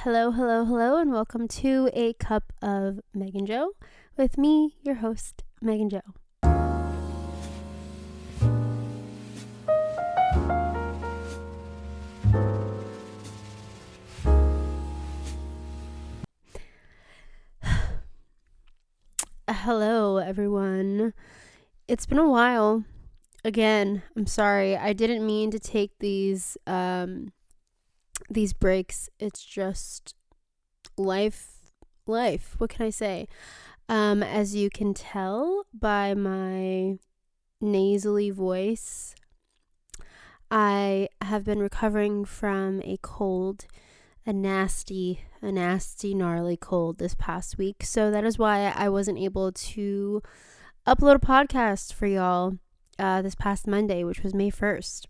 Hello, hello, hello, and welcome to A Cup of Megan Joe with me, your host, Megan Joe. Hello, everyone. It's been a while. Again, I'm sorry. I didn't mean to take these breaks. It's just life. What can I say? As you can tell by my nasally voice, I have been recovering from a cold, a nasty, gnarly cold this past week. So that is why I wasn't able to upload a podcast for y'all this past Monday, which was May 1st.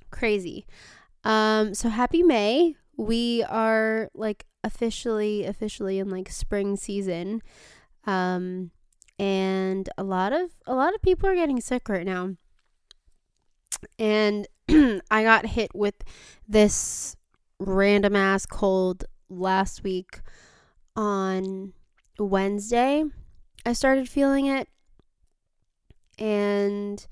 Crazy. So happy May. We are officially in spring season. And a lot of people are getting sick right now. And I got hit with this random ass cold last week on Wednesday. I started feeling it, and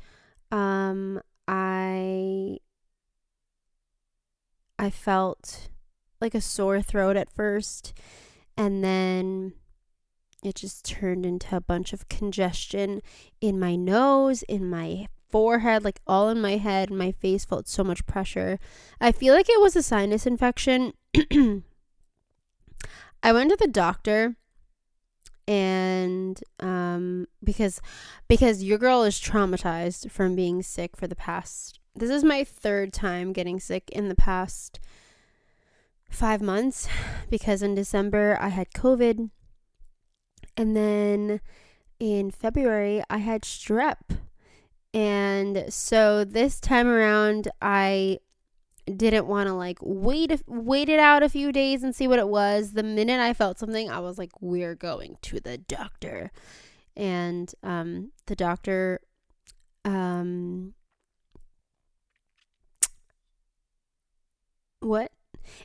I felt like a sore throat at first, and then it just turned into a bunch of congestion in my nose, in my forehead, like all in my head. My face felt so much pressure. I feel like it was a sinus infection. I went to the doctor, and because your girl is traumatized from being sick for the past, this is my third time getting sick in the past 5 months, because in December I had COVID, and then in February I had strep. And so this time around, I didn't want to wait it out a few days and see what it was. The minute I felt something, I was like, we're going to the doctor. And the doctor what?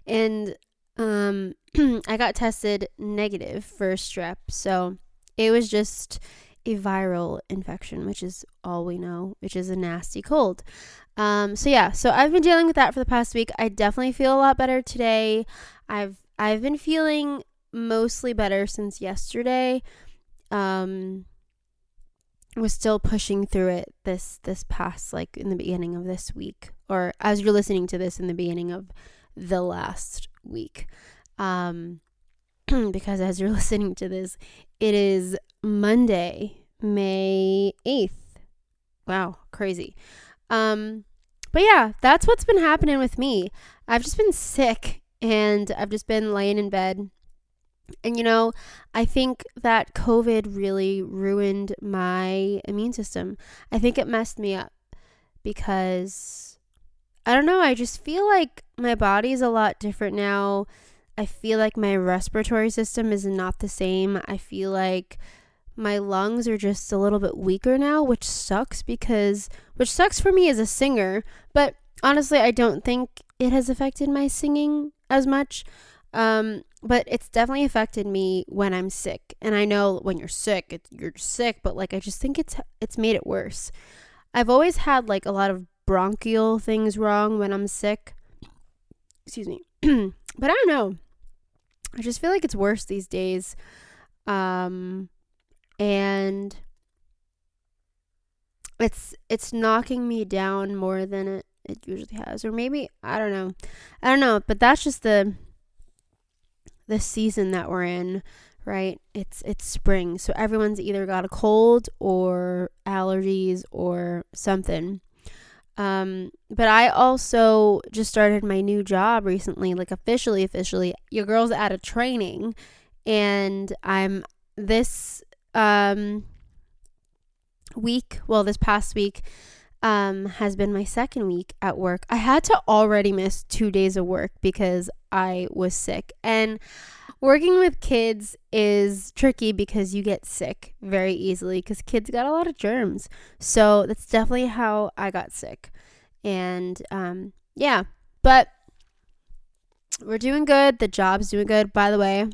And I got tested negative for strep. So it was just a viral infection, which is all we know, which is a nasty cold. So I've been dealing with that for the past week. I definitely feel a lot better today. I've been feeling mostly better since yesterday. Was still pushing through it this past, in the beginning of this week, or as you're listening to this, in the beginning of the last week. Because as you're listening to this, it is Monday, May 8th. Wow, crazy. But yeah, that's what's been happening with me. I've just been sick, and I've just been laying in bed. And I think that COVID really ruined my immune system. I think it messed me up because, I don't know, I just feel like my body's a lot different now. I feel like my respiratory system is not the same. I feel like my lungs are just a little bit weaker now, which sucks for me as a singer. But honestly, I don't think it has affected my singing as much. But it's definitely affected me when I'm sick. And I know when you're sick, you're sick, but I just think it's made it worse. I've always had a lot of bronchial things wrong when I'm sick. Excuse me. But I don't know. I just feel like it's worse these days. And it's knocking me down more than it usually has. Or maybe, I don't know. But that's just the season that we're in, right? It's spring. So everyone's either got a cold or allergies or something. But I also just started my new job recently, officially. Your girl's out of training, and I'm this past week has been my second week at work. I had to already miss 2 days of work because I was sick. And working with kids is tricky because you get sick very easily because kids got a lot of germs. So that's definitely how I got sick. And yeah, but We're doing good. The job's doing good. By the way,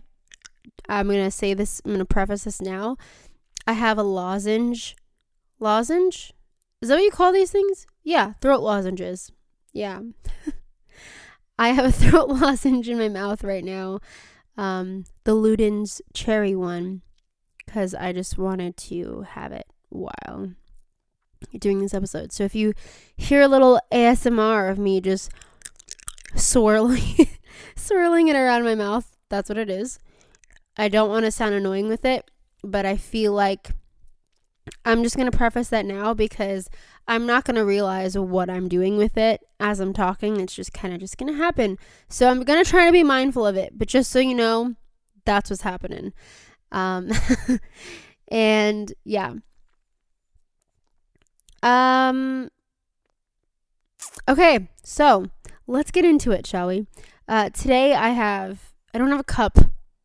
I'm going to preface this now. I have a lozenge. Lozenge? Is that what you call these things? Yeah, throat lozenges. Yeah. I have a throat lozenge in my mouth right now. The Luden's cherry one. Because I just wanted to have it while doing this episode. So if you hear a little ASMR of me just swirling it around my mouth, that's what it is. I don't want to sound annoying with it, but I feel like I'm just going to preface that now because I'm not going to realize what I'm doing with it as I'm talking. It's just kind of just going to happen. So I'm going to try to be mindful of it, but just so you know, that's what's happening. And yeah. Okay, so let's get into it, shall we? Today I don't have a cup.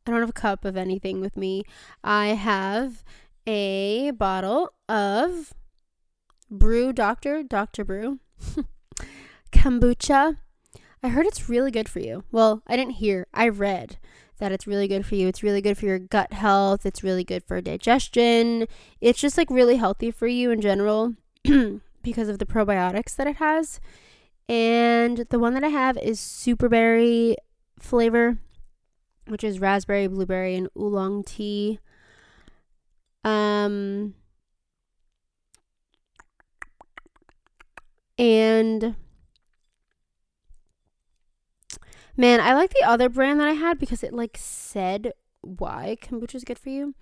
I don't have a cup of anything with me. I have a bottle of Dr. Brew kombucha. I heard it's really good for you. Well, I didn't hear. I read that it's really good for you. It's really good for your gut health. It's really good for digestion. It's just like really healthy for you in general because of the probiotics that it has. And the one that I have is super berry flavor, which is raspberry, blueberry, and oolong tea. And man, I like the other brand that I had because it like said why kombucha is good for you.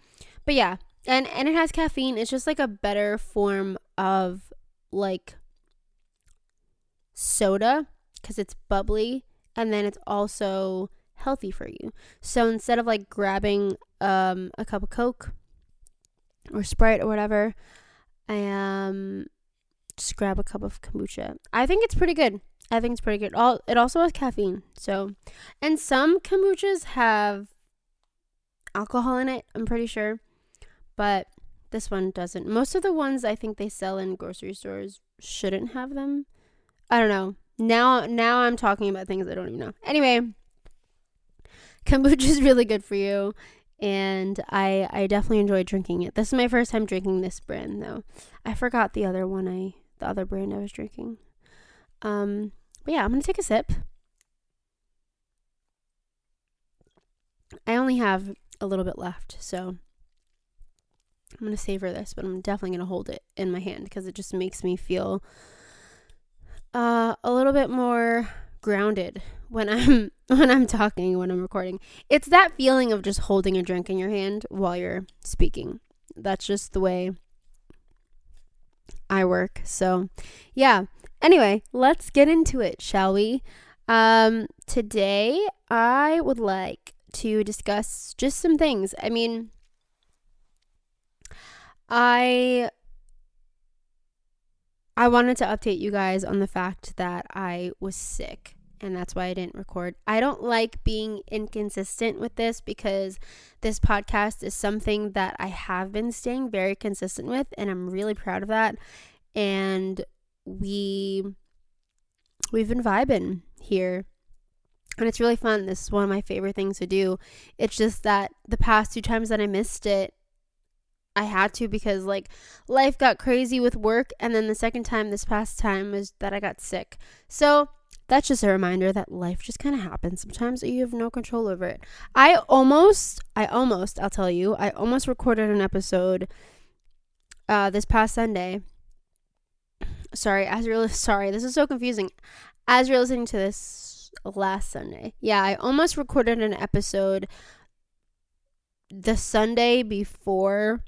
But yeah, and it has caffeine. It's just like a better form of like soda because it's bubbly, and then it's also healthy for you. So instead of like grabbing a cup of Coke or Sprite or whatever, I just grab a cup of kombucha. I think it's pretty good. It also has caffeine. So, and some kombuchas have alcohol in it, I'm pretty sure, but this one doesn't. Most of the ones I think they sell in grocery stores shouldn't have them. I don't know. Now I'm talking about things I don't even know. Anyway, kombucha is really good for you, and I definitely enjoy drinking it. This is my first time drinking this brand though. I forgot the other brand I was drinking. But yeah, I'm gonna take a sip. I only have a little bit left, so I'm gonna savor this, but I'm definitely gonna hold it in my hand because it just makes me feel a little bit more grounded when I'm talking, when I'm recording. It's that feeling of just holding a drink in your hand while you're speaking. That's just the way I work. So yeah. Anyway, let's get into it, shall we? Today I would like to discuss just some things. I mean, I wanted to update you guys on the fact that I was sick, and that's why I didn't record. I don't like being inconsistent with this because this podcast is something that I have been staying very consistent with, and I'm really proud of that. And we've been vibing here, and it's really fun. This is one of my favorite things to do. It's just that the past 2 times that I missed it, I had to because like life got crazy with work, and then the second time, this past time, was that I got sick. So that's just a reminder that life just kind of happens sometimes that you have no control over it. I'll tell you, I almost recorded an episode this past Sunday. Sorry, this is so confusing. As you're listening to this last Sunday. Yeah, I almost recorded an episode the Sunday before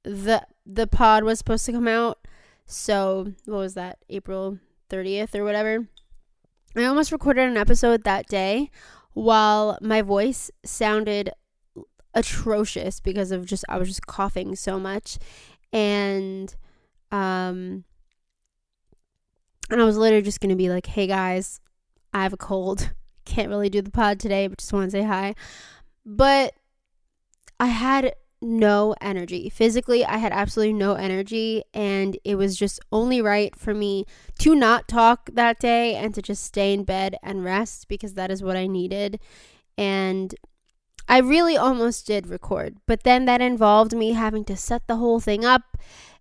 the pod was supposed to come out. So, what was that? April 30th or whatever. I almost recorded an episode that day while my voice sounded atrocious because of I was just coughing so much. And I was literally just going to be like, hey guys, I have a cold. Can't really do the pod today, but just want to say hi. But I had no energy. Physically, I had absolutely no energy, and it was just only right for me to not talk that day and to just stay in bed and rest, because that is what I needed. And I really almost did record, but then that involved me having to set the whole thing up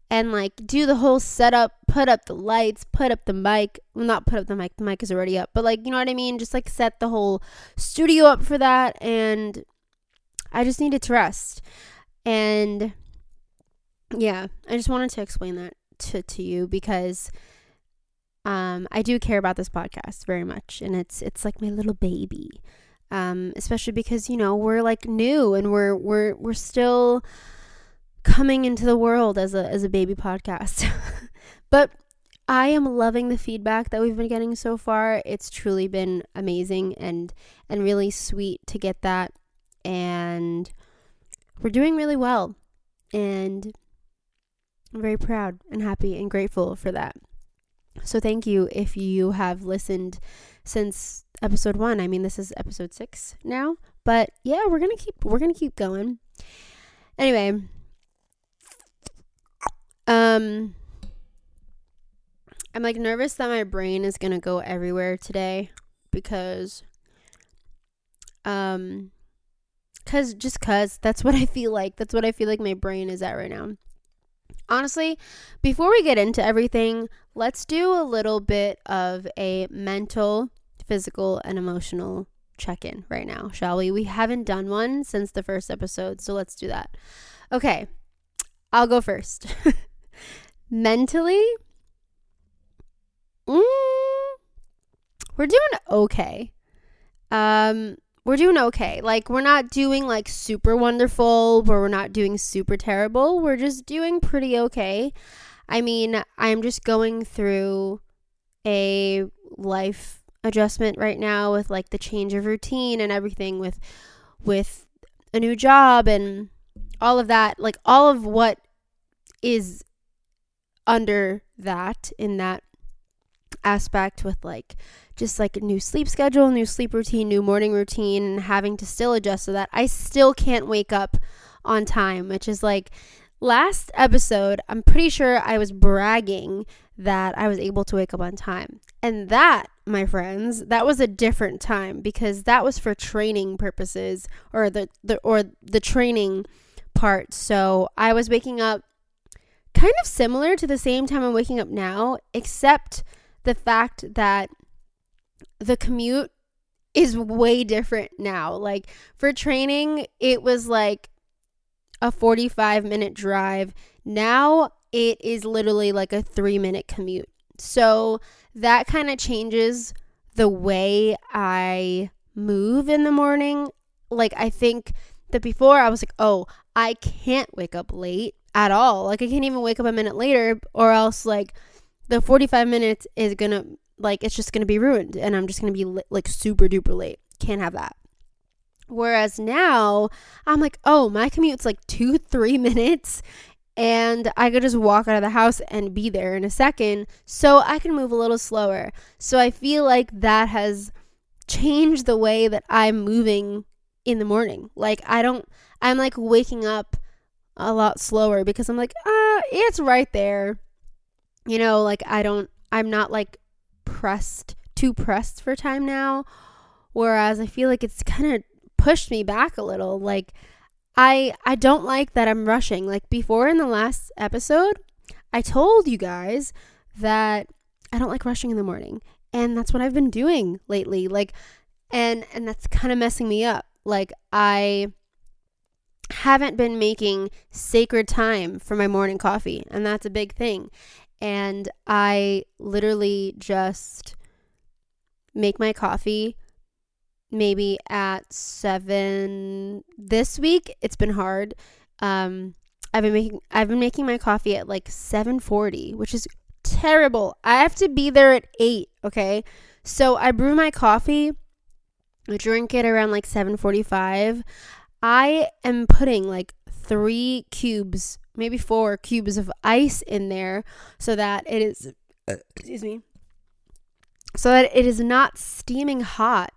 and like do the whole setup, put up the lights, put up the mic. Well, not put up the mic is already up, but like, you know what I mean? Just like set the whole studio up for that, and I just needed to rest. And yeah, I just wanted to explain that to you, because I do care about this podcast very much, and it's like my little baby. Especially because, you know, we're like new, and we're still coming into the world as a baby podcast. But I am loving the feedback that we've been getting so far. It's truly been amazing and really sweet to get that, and we're doing really well, and I'm very proud and happy and grateful for that. So thank you if you have listened since episode 1. I mean, this is episode 6 now, but yeah, we're gonna keep going. Anyway, I'm like nervous that my brain is gonna go everywhere today, because that's what I feel like. That's what I feel like my brain is at right now. Honestly, before we get into everything, let's do a little bit of a mental, physical, and emotional check-in right now, shall we? We haven't done one since the first episode, so let's do that. Okay, I'll go first. Mentally, we're doing okay. We're doing okay. Like, we're not doing like super wonderful, but we're not doing super terrible. We're just doing pretty okay. I mean, I'm just going through a life adjustment right now with like the change of routine and everything, with a new job and all of that, like all of what is under that, in that aspect, with like just like a new sleep schedule, new sleep routine, new morning routine, and having to still adjust to that. I still can't wake up on time, which is like, last episode, I'm pretty sure I was bragging that I was able to wake up on time. And that, my friends, that was a different time, because that was for training purposes, or the training part. So I was waking up kind of similar to the same time I'm waking up now, except the fact that the commute is way different now. Like, for training, it was like a 45-minute drive. Now it is literally like a 3-minute commute. So that kind of changes the way I move in the morning. Like, I think that before I was like, oh, I can't wake up late at all. Like, I can't even wake up a minute later, or else like the 45 minutes is gonna, like, it's just gonna be ruined, and I'm just gonna be like super duper late. Can't have that. Whereas now I'm like, oh, my commute's like 2-3 minutes, and I could just walk out of the house and be there in a second, so I can move a little slower. So I feel like that has changed the way that I'm moving in the morning. Like, I'm like waking up a lot slower, because I'm like, it's right there. You know, like, I'm not like too pressed for time now. Whereas I feel like it's kind of pushed me back a little. Like, I don't like that I'm rushing. Like, before, in the last episode, I told you guys that I don't like rushing in the morning, and that's what I've been doing lately. Like, and that's kind of messing me up. Like, I haven't been making sacred time for my morning coffee, and that's a big thing. And I literally just make my coffee maybe at 7. This week it's been hard. I've been making my coffee at like 7:40, which is terrible. I have to be there at 8, okay? So I brew my coffee, I drink it around like 7:45. I am putting like 3 cubes, maybe 4 cubes of ice in there, so that it is so that it is not steaming hot,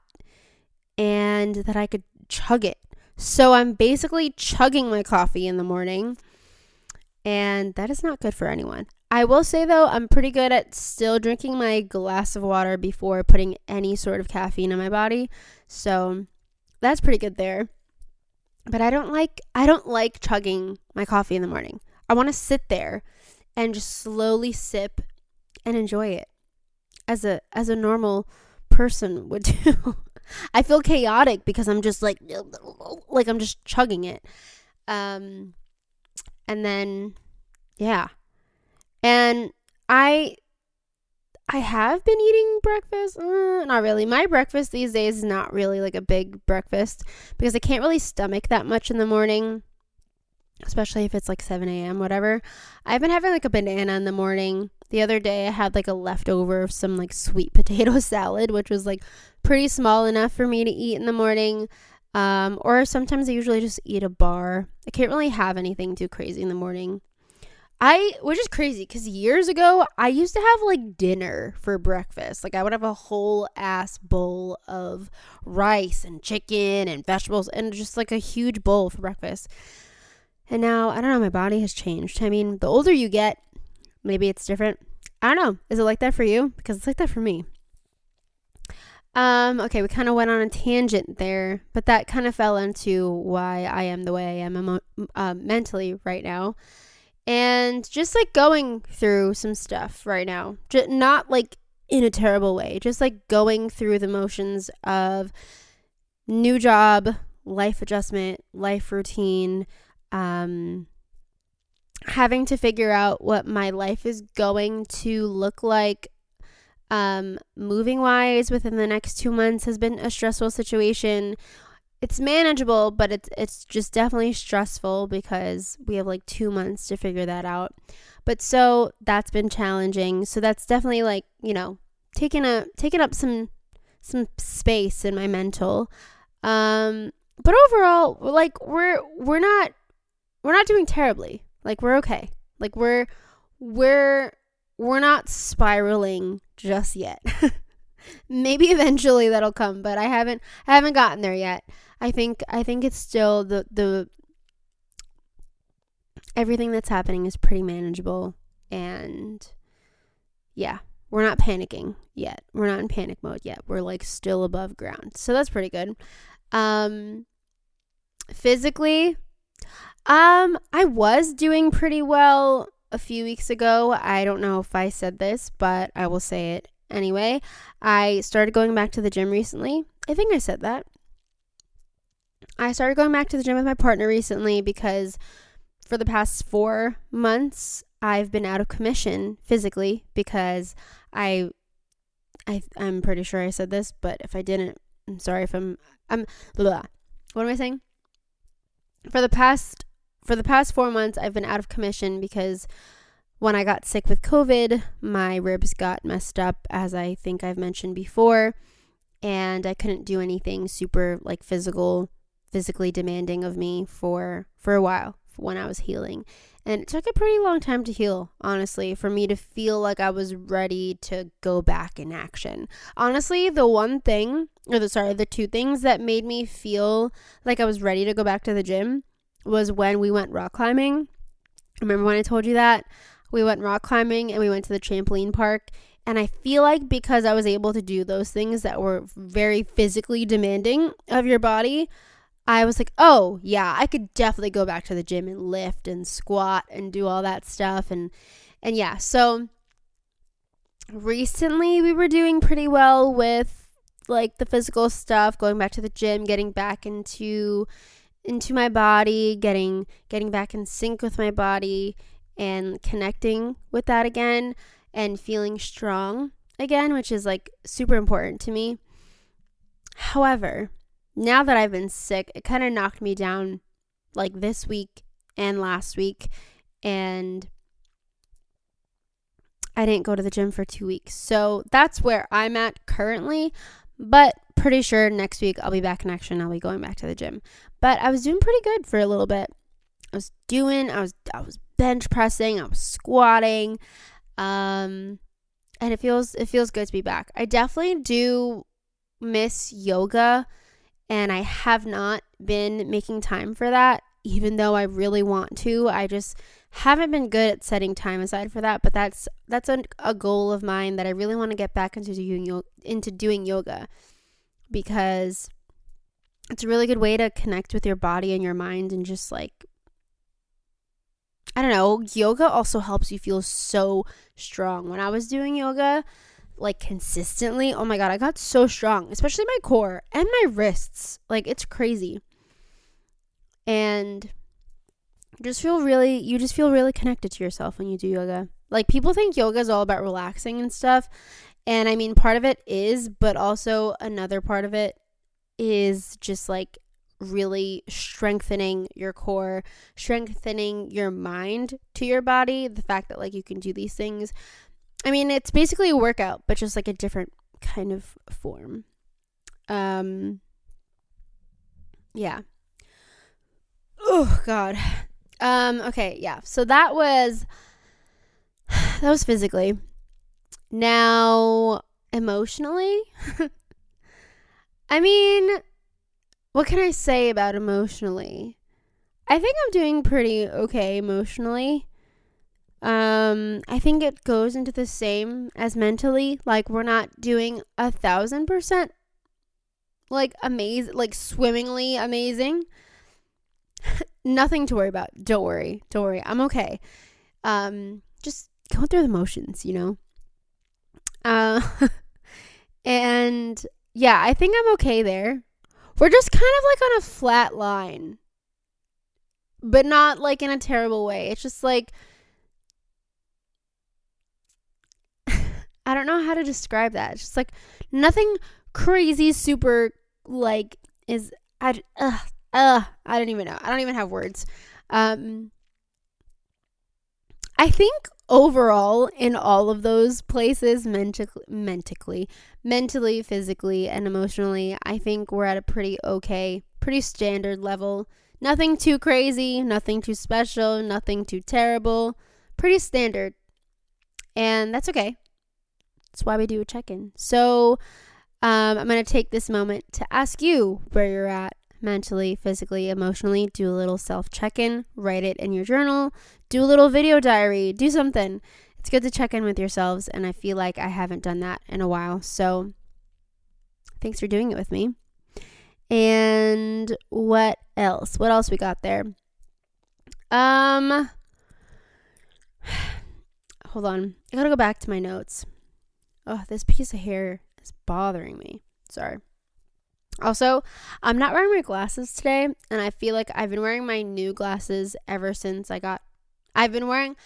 and that I could chug it. So I'm basically chugging my coffee in the morning, and that is not good for anyone. I will say though, I'm pretty good at still drinking my glass of water before putting any sort of caffeine in my body. So that's pretty good there. But I don't like chugging my coffee in the morning. I want to sit there and just slowly sip and enjoy it as a normal person would do. I feel chaotic because I'm just like I'm just chugging it. And then yeah. And I have been eating breakfast. Not really. My breakfast these days is not really like a big breakfast because I can't really stomach that much in the morning, especially if it's like 7 a.m., whatever. I've been having like a banana in the morning. The other day I had like a leftover of some like sweet potato salad, which was like pretty small enough for me to eat in the morning. Or sometimes I usually just eat a bar. I can't really have anything too crazy in the morning. Which is crazy because years ago, I used to have like dinner for breakfast. Like I would have a whole ass bowl of rice and chicken and vegetables and just like a huge bowl for breakfast. And now, I don't know, my body has changed. I mean, the older you get, maybe it's different. I don't know. Is it like that for you? Because it's like that for me. Okay, we kind of went on a tangent there, but that kind of fell into why I am the way I am mentally right now. And just like going through some stuff right now, not like in a terrible way, just like going through the motions of new job, life adjustment, life routine, having to figure out what my life is going to look like, moving wise within the next 2 months has been a stressful situation. It's manageable, but it's just definitely stressful because we have like 2 months to figure that out. But so that's been challenging. So that's definitely like, taking up some space in my mental. But overall, like we're not doing terribly. Like we're okay. Like we're not spiraling just yet. Maybe eventually that'll come, but I haven't gotten there yet. I think it's still the everything that's happening is pretty manageable, and yeah, we're not panicking yet. We're not in panic mode yet. We're like still above ground. So that's pretty good. Physically, I was doing pretty well a few weeks ago. I don't know if I said this, but I will say it anyway. I started going back to the gym recently. I think I said that. I started going back to the gym with my partner recently because for the past 4 months, I've been out of commission physically because I'm pretty sure I said this, but if I didn't, I'm sorry if I'm blah. What am I saying? For the past 4 months, I've been out of commission because when I got sick with COVID, my ribs got messed up, as I think I've mentioned before, and I couldn't do anything super like physically demanding of me for a while when I was healing. And it took a pretty long time to heal, honestly, for me to feel like I was ready to go back in action. Honestly, the two things that made me feel like I was ready to go back to the gym was when we went rock climbing. Remember when I told you that? We went rock climbing and we went to the trampoline park. And I feel like because I was able to do those things that were very physically demanding of your body, I was like, oh, yeah, I could definitely go back to the gym and lift and squat and do all that stuff. And yeah, so recently we were doing pretty well with like the physical stuff, going back to the gym, getting back into my body, getting back in sync with my body and connecting with that again and feeling strong again, which is like super important to me. However, now that I've been sick, it kind of knocked me down like this week and last week, and I didn't go to the gym for 2 weeks. So that's where I'm at currently, but pretty sure next week I'll be back in action. I'll be going back to the gym. But I was doing pretty good for a little bit. I was bench pressing, I was squatting, and it feels good to be back. I definitely do miss yoga And I have not been making time for that, even though I really want to. I just haven't been good at setting time aside for that. But that's a goal of mine that I really want to get back into doing yoga, because it's a really good way to connect with your body and your mind, and just like, I don't know, yoga also helps you feel so strong. When I was doing yoga, like consistently, oh my God, I got so strong, especially my core and my wrists. Like, it's crazy. And you just feel really connected to yourself when you do yoga. Like, people think yoga is all about relaxing and stuff. And I mean, part of it is, but also another part of it is just like really strengthening your core, strengthening your mind to your body. The fact that like you can do these things. I mean, it's basically a workout, but just like a different kind of form. Yeah. Oh God. Okay, yeah. So that was physically. Now, emotionally, I mean, what can I say about emotionally? I think I'm doing pretty okay emotionally. I think it goes into the same as mentally. Like, we're not doing 1,000% like amazing, like swimmingly amazing. Nothing to worry about. Don't worry. I'm okay. Just going through the motions, you know. And yeah, I think I'm okay there. We're just kind of like on a flat line, but not like in a terrible way. It's just like, I don't know how to describe that. It's just like nothing crazy super like is I don't even know. I don't even have words. I think overall in all of those places, mentally, physically, and emotionally, I think we're at a pretty standard level. Nothing too crazy, nothing too special, nothing too terrible. Pretty standard. And that's okay. That's why we do a check-in. So I'm going to take this moment to ask you where you're at mentally, physically, emotionally. Do a little self-check-in. Write it in your journal. Do a little video diary. Do something. It's good to check in with yourselves, and I feel like I haven't done that in a while. So thanks for doing it with me. And what else? What else we got there? Hold on. I gotta go back to my notes. Oh, this piece of hair is bothering me. Sorry. Also, I'm not wearing my glasses today, and I feel like I've been wearing my new glasses ever since I've been wearing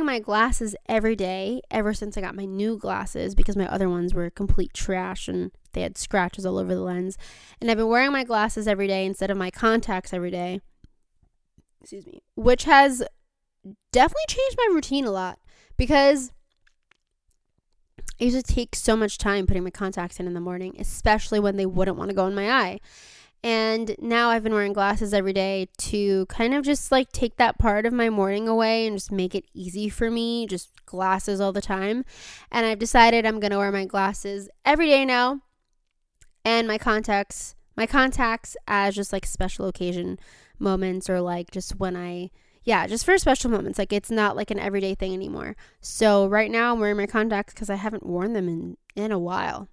my glasses every day ever since I got my new glasses, because my other ones were complete trash and they had scratches all over the lens. And I've been wearing my glasses every day instead of my contacts every day. Excuse me. Which has definitely changed my routine a lot, because I used to take so much time putting my contacts in the morning, especially when they wouldn't want to go in my eye. And now I've been wearing glasses every day to kind of just like take that part of my morning away and just make it easy for me, just glasses all the time. And I've decided I'm going to wear my glasses every day now, and my contacts as just like special occasion moments, or like just when just for special moments. Like, it's not like an everyday thing anymore. So right now I'm wearing my contacts because I haven't worn them in a while.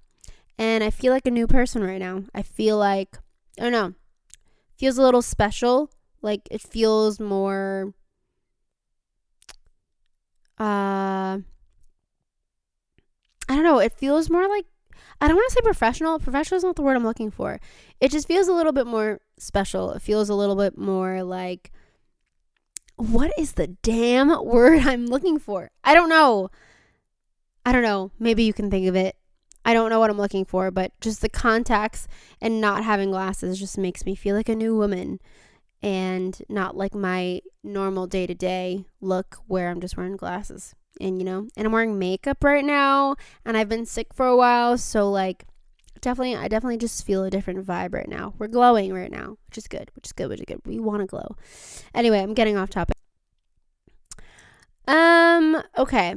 And I feel like a new person right now. I feel like, I don't know, feels a little special. Like, it feels more, I don't know, it feels more like, I don't want to say professional. Professional is not the word I'm looking for. It just feels a little bit more special. It feels a little bit more like, what is the damn word I'm looking for? I don't know. Maybe you can think of it. I don't know what I'm looking for, but just the contacts and not having glasses just makes me feel like a new woman, and not like my normal day-to-day look where I'm just wearing glasses. And, and I'm wearing makeup right now, and I've been sick for a while. So like, I definitely just feel a different vibe right now. We're glowing right now, which is good. We want to glow. Anyway, I'm getting off topic. Okay.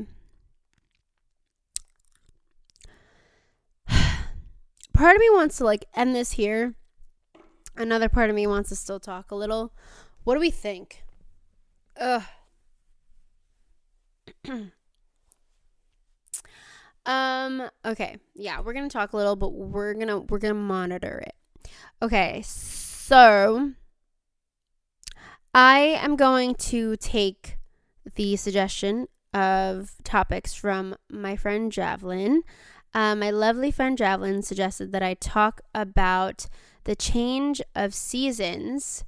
Part of me wants to like end this here, Another part of me wants to still talk a little. What do we think? Ugh. Okay. Yeah, we're going to talk a little, but we're going to monitor it. Okay. So I am going to take the suggestion of topics from my friend Javelin. My lovely friend Javelin suggested that I talk about the change of seasons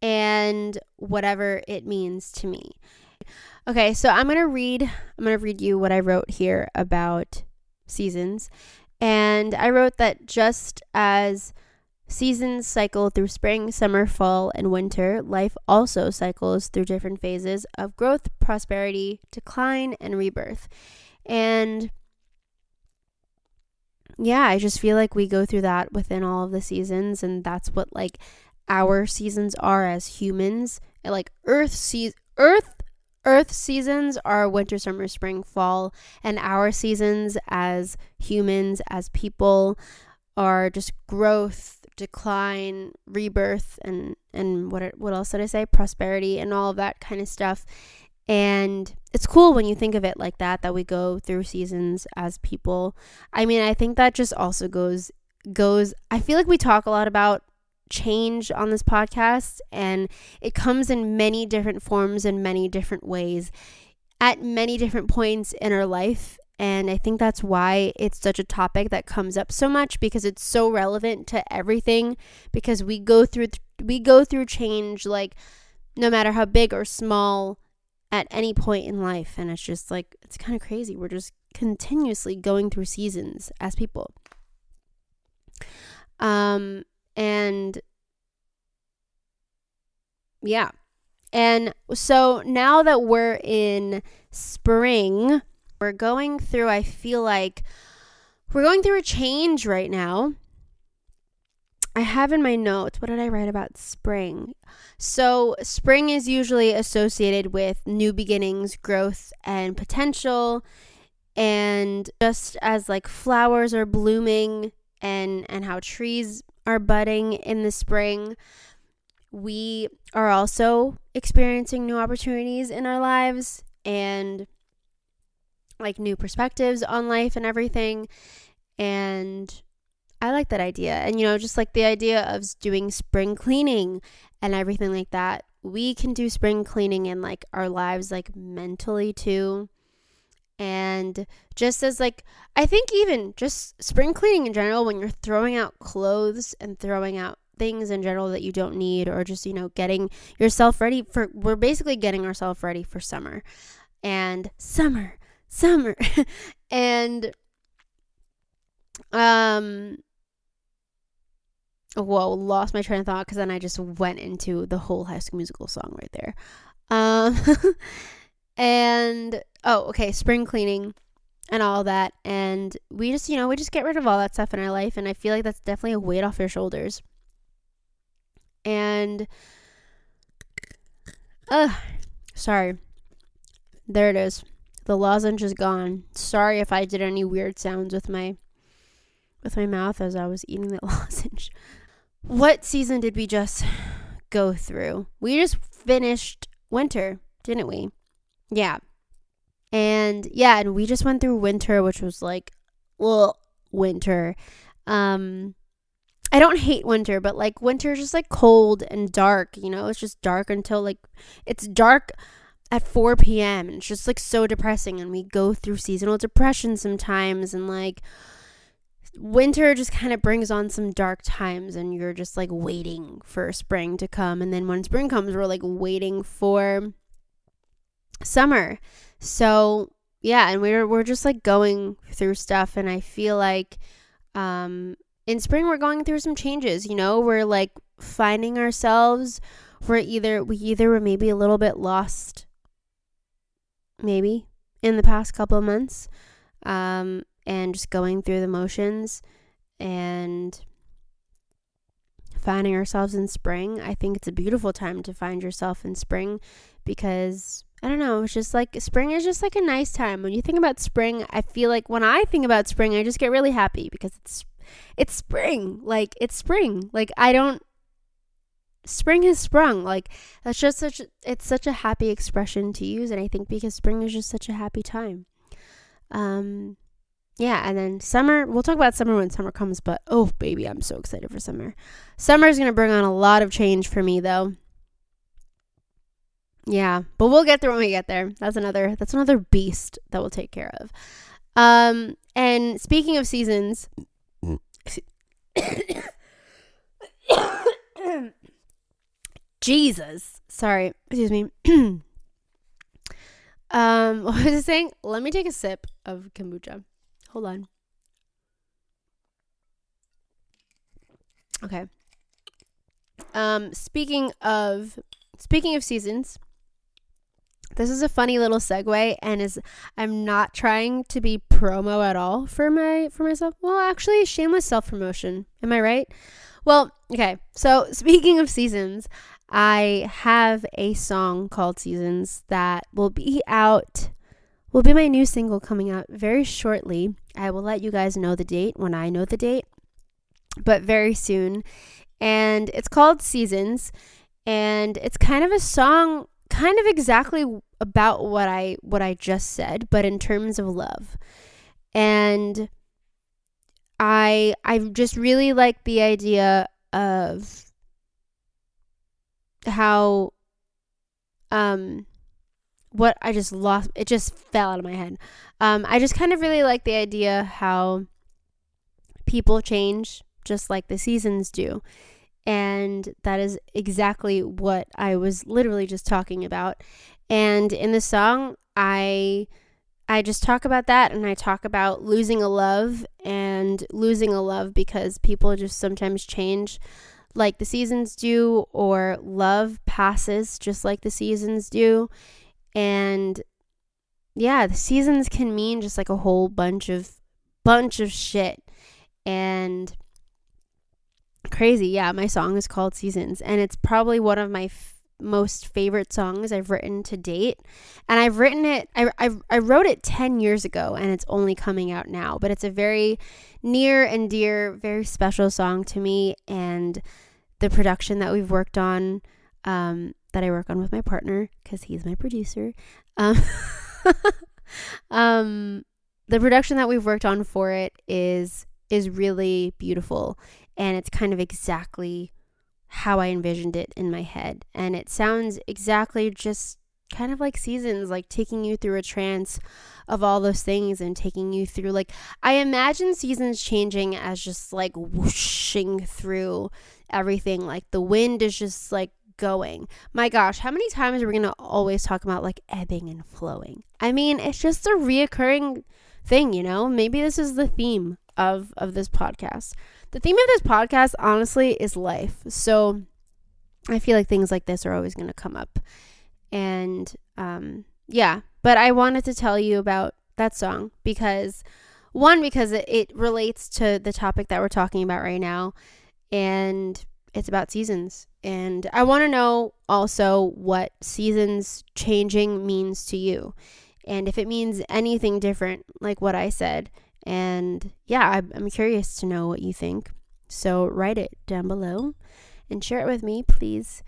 and whatever it means to me. Okay, so I'm gonna read you what I wrote here about seasons. And I wrote that just as seasons cycle through spring, summer, fall, and winter, life also cycles through different phases of growth, prosperity, decline, and rebirth. And yeah, I just feel like we go through that within all of the seasons, and that's what like our seasons are as humans. Like Earth seasons are winter, summer, spring, fall, and our seasons as humans, as people, are just growth, decline, rebirth, and what else did I say? Prosperity and all of that kind of stuff. And it's cool when you think of it like that we go through seasons as people. I mean, I think that just also goes, I feel like we talk a lot about change on this podcast, and it comes in many different forms and many different ways at many different points in our life. And I think that's why it's such a topic that comes up so much, because it's so relevant to everything, because we go through change, like no matter how big or small, at any point in life. And it's just like, it's kind of crazy. We're just continuously going through seasons as people. And yeah. And so now that we're in spring, we're going through, I feel like we're going through a change right now. I have in my notes, what did I write about spring? So spring is usually associated with new beginnings, growth, and potential. And just as like flowers are blooming and how trees are budding in the spring, we are also experiencing new opportunities in our lives and like new perspectives on life and everything. And I like that idea. And, just like the idea of doing spring cleaning and everything like that, we can do spring cleaning in like our lives, like mentally too. And just as like, I think even just spring cleaning in general, when you're throwing out clothes and throwing out things in general that you don't need, or just, getting yourself ready we're basically getting ourselves ready for summer. And summer. And, whoa, lost my train of thought because then I just went into the whole High School Musical song right there. And okay, spring cleaning and all that, and we just get rid of all that stuff in our life, and I feel like that's definitely a weight off your shoulders. And sorry, there it is. The lozenge is gone. Sorry if I did any weird sounds with my mouth as I was eating that lozenge. What season did we just go through? We just finished winter, didn't we? Yeah. And we just went through winter, which was like, winter. I don't hate winter, but like winter is just like cold and dark, it's just dark until like, it's dark at 4 p.m. and it's just like so depressing, and we go through seasonal depression sometimes, and like winter just kind of brings on some dark times, and you're just like waiting for spring to come, and then when spring comes, we're like waiting for summer. So yeah, and we're just like going through stuff, and I feel like in spring we're going through some changes. We're like finding ourselves. We either were maybe a little bit lost, maybe in the past couple of months, and just going through the motions and finding ourselves in spring. I think it's a beautiful time to find yourself in spring, because I don't know, it's just like spring is just like a nice time. When you think about spring, I feel like when I think about spring, I just get really happy because it's spring. Like it's spring. Like I don't spring has sprung. Like, that's just it's such a happy expression to use. And I think because spring is just such a happy time. Yeah, and then summer, we'll talk about summer when summer comes, but oh baby, I'm so excited for summer. Summer is going to bring on a lot of change for me though. Yeah, but we'll get there when we get there. That's another beast that we'll take care of. And speaking of seasons, Jesus, sorry, excuse me. What was I saying? Let me take a sip of kombucha. Hold on. Okay. Speaking of seasons, this is a funny little segue, and I'm not trying to be promo at all for myself. Well, actually, shameless self-promotion. Am I right? Well, okay. So speaking of seasons, I have a song called Seasons that will be my new single coming out very shortly. I will let you guys know the date when I know the date, but very soon. And it's called Seasons, and it's kind of a song kind of exactly about what I just said, but in terms of love. And I just really like the idea of how what I just lost, it just fell out of my head. I just kind of really like the idea how people change just like the seasons do. And that is exactly what I was literally just talking about. And in the song, I just talk about that, and I talk about losing a love because people just sometimes change like the seasons do, or love passes just like the seasons do. And yeah, the seasons can mean just like a whole bunch of shit. And crazy. Yeah, my song is called Seasons, and it's probably one of my most favorite songs I've written to date. And I've written it, I wrote it 10 years ago, and it's only coming out now, but it's a very near and dear, very special song to me. And the production that we've worked on, that I work on with my partner, because he's my producer, the production that we've worked on for it is really beautiful, and it's kind of exactly how I envisioned it in my head. And it sounds exactly just kind of like seasons, like taking you through a trance of all those things, and taking you through, like, I imagine seasons changing as just like whooshing through everything. Like the wind is just like going. My gosh, how many times are we gonna always talk about like ebbing and flowing? I mean, it's just a reoccurring thing, you know? Maybe this is the theme of this podcast. The theme of this podcast, honestly, is life. So I feel like things like this are always going to come up. And yeah, but I wanted to tell you about that song because it relates to the topic that we're talking about right now, and it's about seasons. And I want to know also what seasons changing means to you, and if it means anything different like what I said. And yeah, I'm curious to know what you think. So write it down below and share it with me, please.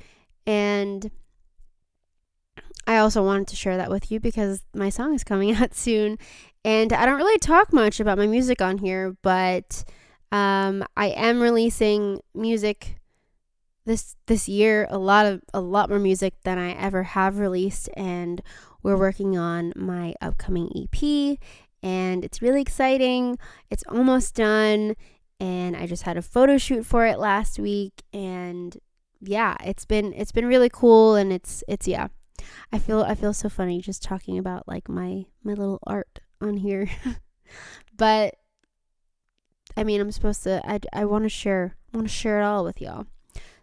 And I also wanted to share that with you because my song is coming out soon. And I don't really talk much about my music on here, but I am releasing music this year, a lot more music than I ever have released. And we're working on my upcoming EP. And it's really exciting. It's almost done. And I just had a photo shoot for it last week. And yeah, it's been really cool. And it's yeah. I feel so funny just talking about like my little art on here. But I mean, I'm supposed to, I want to share it all with y'all.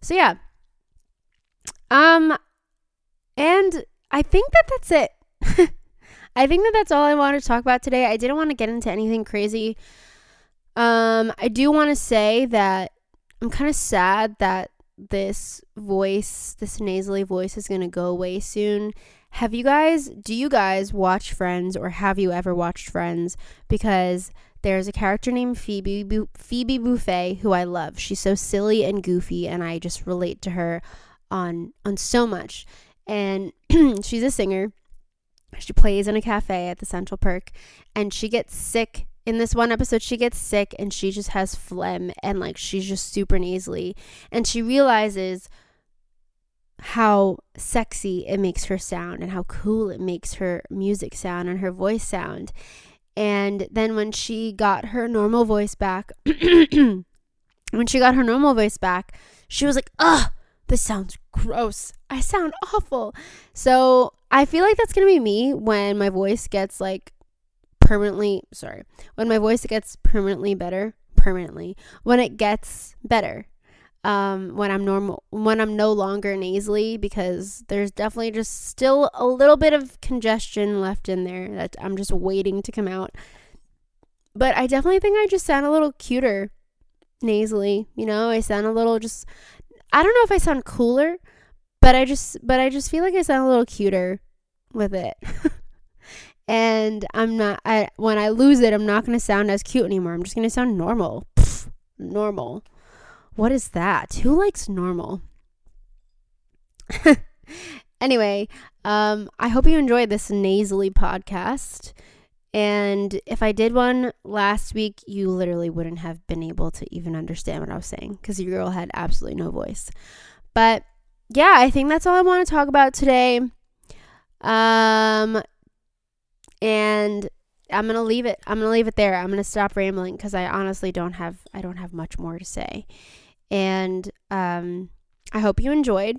So yeah. And I think that's it. I think that's all I wanted to talk about today. I didn't want to get into anything crazy. I do want to say that I'm kind of sad that this nasally voice is going to go away soon. Do you guys watch Friends, or have you ever watched Friends? Because there's a character named Phoebe Buffay who I love. She's so silly and goofy, and I just relate to her on so much. And she's a singer. She plays in a cafe at the Central Perk, and she gets sick. In this one episode, she gets sick and she just has phlegm, and like she's just super nasally, and she realizes how sexy it makes her sound and how cool it makes her music sound and her voice sound. And then when she got her normal voice back, she was like, ugh, this sounds gross. I sound awful. So I feel like that's going to be me when my voice gets like when my voice gets permanently better, when it gets better. When I'm no longer nasally, because there's definitely just still a little bit of congestion left in there that I'm just waiting to come out. But I definitely think I just sound a little cuter nasally. I sound a little I don't know if I sound cooler, but I just feel like I sound a little cuter with it. And when I lose it, I'm not going to sound as cute anymore. I'm just going to sound normal. Normal. What is that? Who likes normal? Anyway, I hope you enjoyed this nasally podcast. And if I did one last week, you literally wouldn't have been able to even understand what I was saying, because your girl had absolutely no voice. But yeah, I think that's all I want to talk about today. And I'm going to leave it. There. I'm going to stop rambling, because I honestly don't have much more to say. And I hope you enjoyed.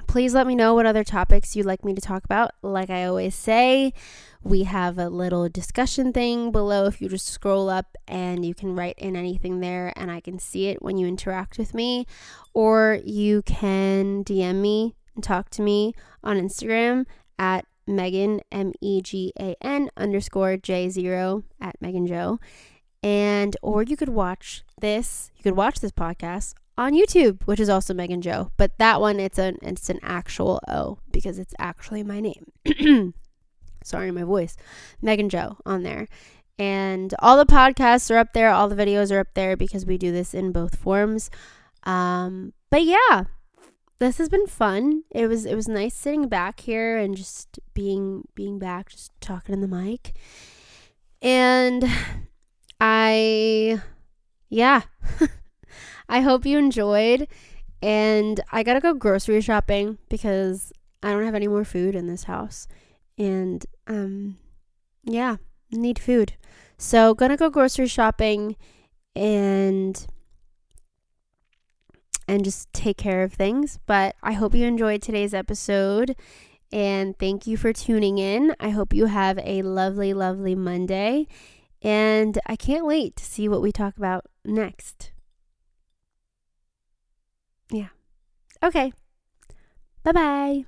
Please let me know what other topics you'd like me to talk about. Like I always say, we have a little discussion thing below. If you just scroll up, and you can write in anything there, and I can see it when you interact with me. Or you can DM me and talk to me on Instagram at Megan, MEGAN_J0 at Megan Jo. Or you could watch this podcast on YouTube, which is also Megan Jo. But that one, it's an actual O, because it's actually my name. Sorry, my voice. Megan Jo on there. And all the podcasts are up there. All the videos are up there, because we do this in both forms. But yeah, this has been fun. It was nice sitting back here and just being back, just talking in the mic. And I hope you enjoyed. And I gotta go grocery shopping, because I don't have any more food in this house. And need food. So gonna go grocery shopping and just take care of things. But I hope you enjoyed today's episode, and thank you for tuning in. I hope you have a lovely, lovely Monday, and I can't wait to see what we talk about next. Yeah. Okay. Bye-bye.